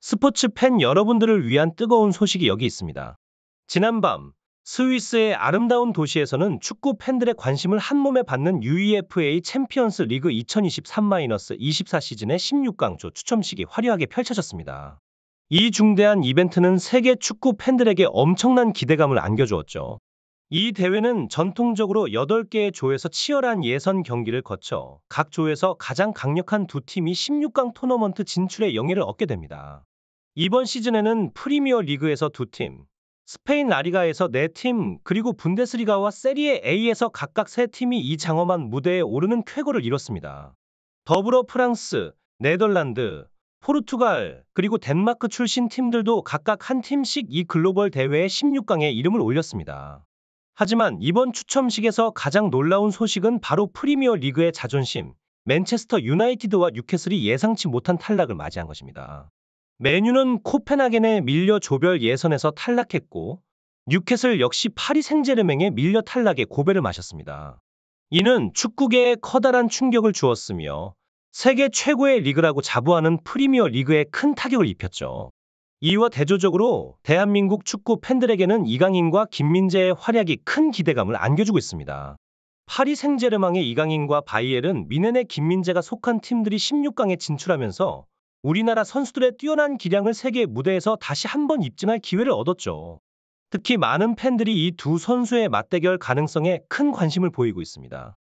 스포츠 팬 여러분들을 위한 뜨거운 소식이 여기 있습니다. 지난밤 스위스의 아름다운 도시에서는 축구 팬들의 관심을 한몸에 받는 UEFA 챔피언스 리그 2023-24 시즌의 16강조 추첨식이 화려하게 펼쳐졌습니다. 이 중대한 이벤트는 세계 축구 팬들에게 엄청난 기대감을 안겨주었죠. 이 대회는 전통적으로 8개의 조에서 치열한 예선 경기를 거쳐 각 조에서 가장 강력한 두 팀이 16강 토너먼트 진출의 영예를 얻게 됩니다. 이번 시즌에는 프리미어 리그에서 2팀, 스페인 라리가에서 4팀, 그리고 분데스리가와 세리에 A에서 각각 3팀이 이 장엄한 무대에 오르는 쾌거를 이뤘습니다. 더불어 프랑스, 네덜란드, 포르투갈, 그리고 덴마크 출신 팀들도 각각 한 팀씩 이 글로벌 대회의 16강에 이름을 올렸습니다. 하지만 이번 추첨식에서 가장 놀라운 소식은 바로 프리미어 리그의 자존심, 맨체스터 유나이티드와 뉴캐슬이 예상치 못한 탈락을 맞이한 것입니다. 맨유는 코펜하겐에 밀려 조별 예선에서 탈락했고, 뉴캐슬 역시 파리 생제르맹에 밀려 탈락의 고배를 마셨습니다. 이는 축구계에 커다란 충격을 주었으며 세계 최고의 리그라고 자부하는 프리미어 리그에 큰 타격을 입혔죠. 이와 대조적으로 대한민국 축구 팬들에게는 이강인과 김민재의 활약이 큰 기대감을 안겨주고 있습니다. 파리 생제르맹의 이강인과 바이에른 미넨의 김민재가 속한 팀들이 16강에 진출하면서 우리나라 선수들의 뛰어난 기량을 세계 무대에서 다시 한번 입증할 기회를 얻었죠. 특히 많은 팬들이 이 두 선수의 맞대결 가능성에 큰 관심을 보이고 있습니다.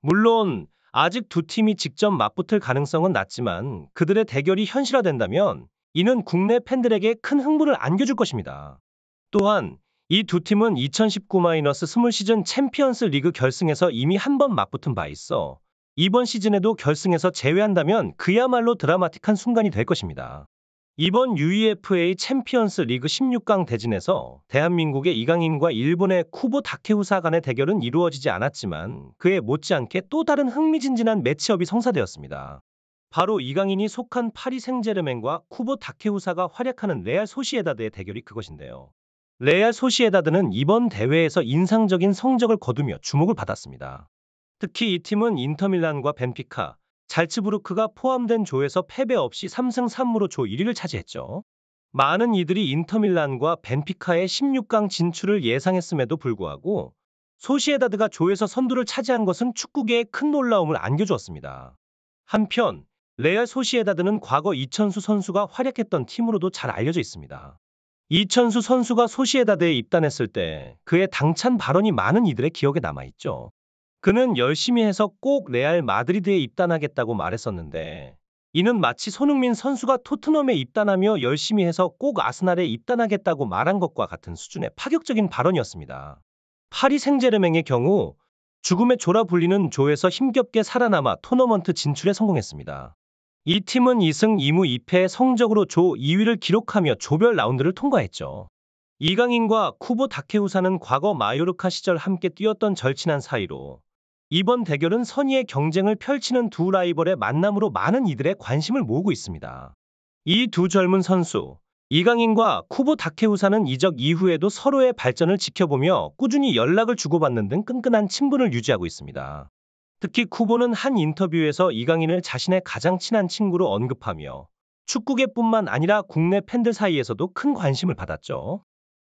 물론 아직 두 팀이 직접 맞붙을 가능성은 낮지만 그들의 대결이 현실화된다면 이는 국내 팬들에게 큰 흥분을 안겨줄 것입니다. 또한 이 두 팀은 2019-20 시즌 챔피언스 리그 결승에서 이미 한 번 맞붙은 바 있어 이번 시즌에도 결승에서 제외한다면 그야말로 드라마틱한 순간이 될 것입니다. 이번 UEFA 챔피언스 리그 16강 대진에서 대한민국의 이강인과 일본의 쿠보 다케우사 간의 대결은 이루어지지 않았지만 그에 못지않게 또 다른 흥미진진한 매치업이 성사되었습니다. 바로 이강인이 속한 파리 생제르맹과 쿠보 다케우사가 활약하는 레알 소시에다드의 대결이 그것인데요. 레알 소시에다드는 이번 대회에서 인상적인 성적을 거두며 주목을 받았습니다. 특히 이 팀은 인터밀란과 벤피카, 잘츠부르크가 포함된 조에서 패배 없이 3승 3무로 조 1위를 차지했죠. 많은 이들이 인터밀란과 벤피카의 16강 진출을 예상했음에도 불구하고 소시에다드가 조에서 선두를 차지한 것은 축구계에 큰 놀라움을 안겨주었습니다. 한편 레알 소시에다드는 과거 이천수 선수가 활약했던 팀으로도 잘 알려져 있습니다. 이천수 선수가 소시에다드에 입단했을 때 그의 당찬 발언이 많은 이들의 기억에 남아있죠. 그는 열심히 해서 꼭 레알 마드리드에 입단하겠다고 말했었는데 이는 마치 손흥민 선수가 토트넘에 입단하며 열심히 해서 꼭 아스날에 입단하겠다고 말한 것과 같은 수준의 파격적인 발언이었습니다. 파리 생제르맹의 경우 죽음의 조라 불리는 조에서 힘겹게 살아남아 토너먼트 진출에 성공했습니다. 이 팀은 2승 2무 2패의 성적으로 조 2위를 기록하며 조별 라운드를 통과했죠. 이강인과 쿠보 다케우사는 과거 마요르카 시절 함께 뛰었던 절친한 사이로 이번 대결은 선의의 경쟁을 펼치는 두 라이벌의 만남으로 많은 이들의 관심을 모으고 있습니다. 이 두 젊은 선수, 이강인과 쿠보 다케우사는 이적 이후에도 서로의 발전을 지켜보며 꾸준히 연락을 주고받는 등 끈끈한 친분을 유지하고 있습니다. 특히 쿠보는 한 인터뷰에서 이강인을 자신의 가장 친한 친구로 언급하며 축구계뿐만 아니라 국내 팬들 사이에서도 큰 관심을 받았죠.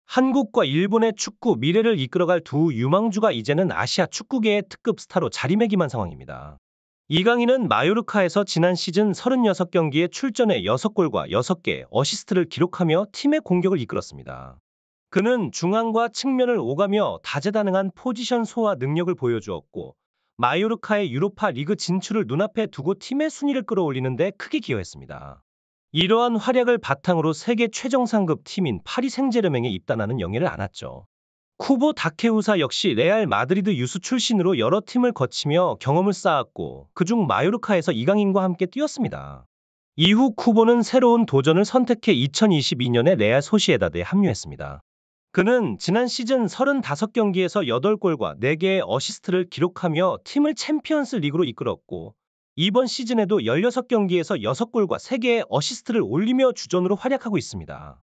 한국과 일본의 축구 미래를 이끌어갈 두 유망주가 이제는 아시아 축구계의 특급 스타로 자리매김한 상황입니다. 이강인은 마요르카에서 지난 시즌 36경기에 출전해 6골과 6개 어시스트를 기록하며 팀의 공격을 이끌었습니다. 그는 중앙과 측면을 오가며 다재다능한 포지션 소화 능력을 보여주었고 마요르카의 유로파 리그 진출을 눈앞에 두고 팀의 순위를 끌어올리는 데 크게 기여했습니다. 이러한 활약을 바탕으로 세계 최정상급 팀인 파리 생제르맹에 입단하는 영예를 안았죠. 쿠보 다케우사 역시 레알 마드리드 유스 출신으로 여러 팀을 거치며 경험을 쌓았고 그중 마요르카에서 이강인과 함께 뛰었습니다. 이후 쿠보는 새로운 도전을 선택해 2022년에 레알 소시에다드에 합류했습니다. 그는 지난 시즌 35경기에서 8골과 4개의 어시스트를 기록하며 팀을 챔피언스 리그로 이끌었고 이번 시즌에도 16경기에서 6골과 3개의 어시스트를 올리며 주전으로 활약하고 있습니다.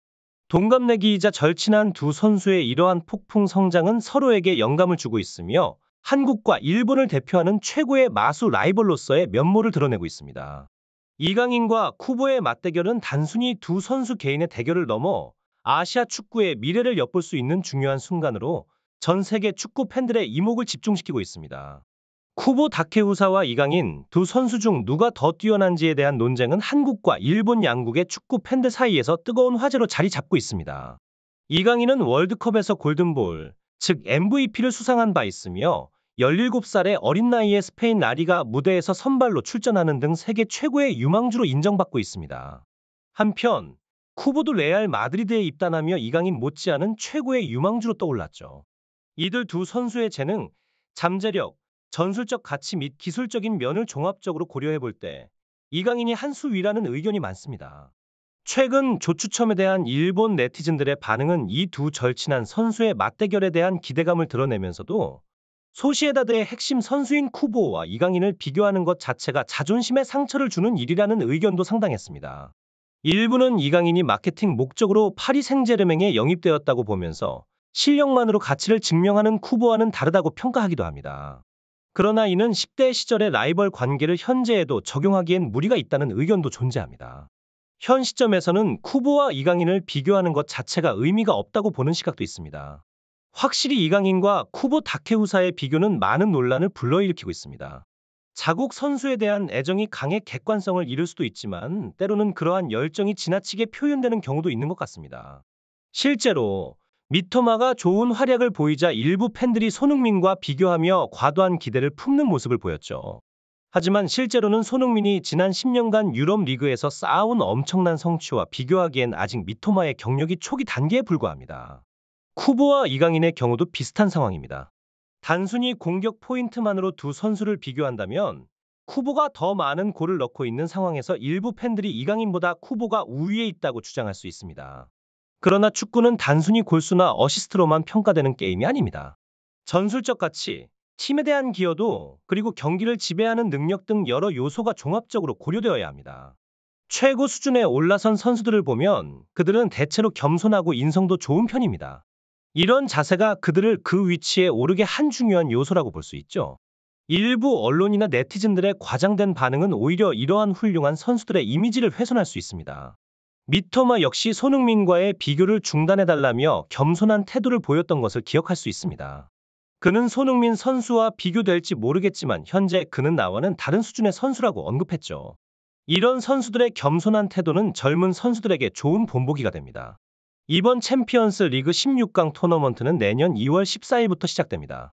동갑내기이자 절친한 두 선수의 이러한 폭풍 성장은 서로에게 영감을 주고 있으며 한국과 일본을 대표하는 최고의 마수 라이벌로서의 면모를 드러내고 있습니다. 이강인과 쿠보의 맞대결은 단순히 두 선수 개인의 대결을 넘어 아시아 축구의 미래를 엿볼 수 있는 중요한 순간으로 전 세계 축구 팬들의 이목을 집중시키고 있습니다. 쿠보 다케우사와 이강인 두 선수 중 누가 더 뛰어난지에 대한 논쟁은 한국과 일본 양국의 축구 팬들 사이에서 뜨거운 화제로 자리 잡고 있습니다. 이강인은 월드컵에서 골든볼, 즉 MVP를 수상한 바 있으며 17살의 어린 나이에 스페인 라리가 무대에서 선발로 출전하는 등 세계 최고의 유망주로 인정받고 있습니다. 한편 쿠보도 레알 마드리드에 입단하며 이강인 못지않은 최고의 유망주로 떠올랐죠. 이들 두 선수의 재능, 잠재력, 전술적 가치 및 기술적인 면을 종합적으로 고려해 볼 때 이강인이 한 수 위라는 의견이 많습니다. 최근 조추첨에 대한 일본 네티즌들의 반응은 이 두 절친한 선수의 맞대결에 대한 기대감을 드러내면서도 소시에다드의 핵심 선수인 쿠보와 이강인을 비교하는 것 자체가 자존심에 상처를 주는 일이라는 의견도 상당했습니다. 일부는 이강인이 마케팅 목적으로 파리 생제르맹에 영입되었다고 보면서 실력만으로 가치를 증명하는 쿠보와는 다르다고 평가하기도 합니다. 그러나 이는 10대 시절의 라이벌 관계를 현재에도 적용하기엔 무리가 있다는 의견도 존재합니다. 현 시점에서는 쿠보와 이강인을 비교하는 것 자체가 의미가 없다고 보는 시각도 있습니다. 확실히 이강인과 쿠보 다케우사의 비교는 많은 논란을 불러일으키고 있습니다. 자국 선수에 대한 애정이 강해 객관성을 잃을 수도 있지만 때로는 그러한 열정이 지나치게 표현되는 경우도 있는 것 같습니다. 실제로 미토마가 좋은 활약을 보이자 일부 팬들이 손흥민과 비교하며 과도한 기대를 품는 모습을 보였죠. 하지만 실제로는 손흥민이 지난 10년간 유럽 리그에서 쌓아온 엄청난 성취와 비교하기엔 아직 미토마의 경력이 초기 단계에 불과합니다. 쿠보와 이강인의 경우도 비슷한 상황입니다. 단순히 공격 포인트만으로 두 선수를 비교한다면 쿠보가 더 많은 골을 넣고 있는 상황에서 일부 팬들이 이강인보다 쿠보가 우위에 있다고 주장할 수 있습니다. 그러나 축구는 단순히 골수나 어시스트로만 평가되는 게임이 아닙니다. 전술적 가치, 팀에 대한 기여도, 그리고 경기를 지배하는 능력 등 여러 요소가 종합적으로 고려되어야 합니다. 최고 수준에 올라선 선수들을 보면 그들은 대체로 겸손하고 인성도 좋은 편입니다. 이런 자세가 그들을 그 위치에 오르게 한 중요한 요소라고 볼 수 있죠. 일부 언론이나 네티즌들의 과장된 반응은 오히려 이러한 훌륭한 선수들의 이미지를 훼손할 수 있습니다. 미토마 역시 손흥민과의 비교를 중단해달라며 겸손한 태도를 보였던 것을 기억할 수 있습니다. 그는 손흥민 선수와 비교될지 모르겠지만 현재 그는 나와는 다른 수준의 선수라고 언급했죠. 이런 선수들의 겸손한 태도는 젊은 선수들에게 좋은 본보기가 됩니다. 이번 챔피언스 리그 16강 토너먼트는 내년 2월 14일부터 시작됩니다.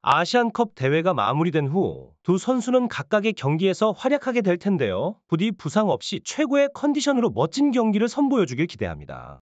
아시안컵 대회가 마무리된 후 두 선수는 각각의 경기에서 활약하게 될 텐데요. 부디 부상 없이 최고의 컨디션으로 멋진 경기를 선보여주길 기대합니다.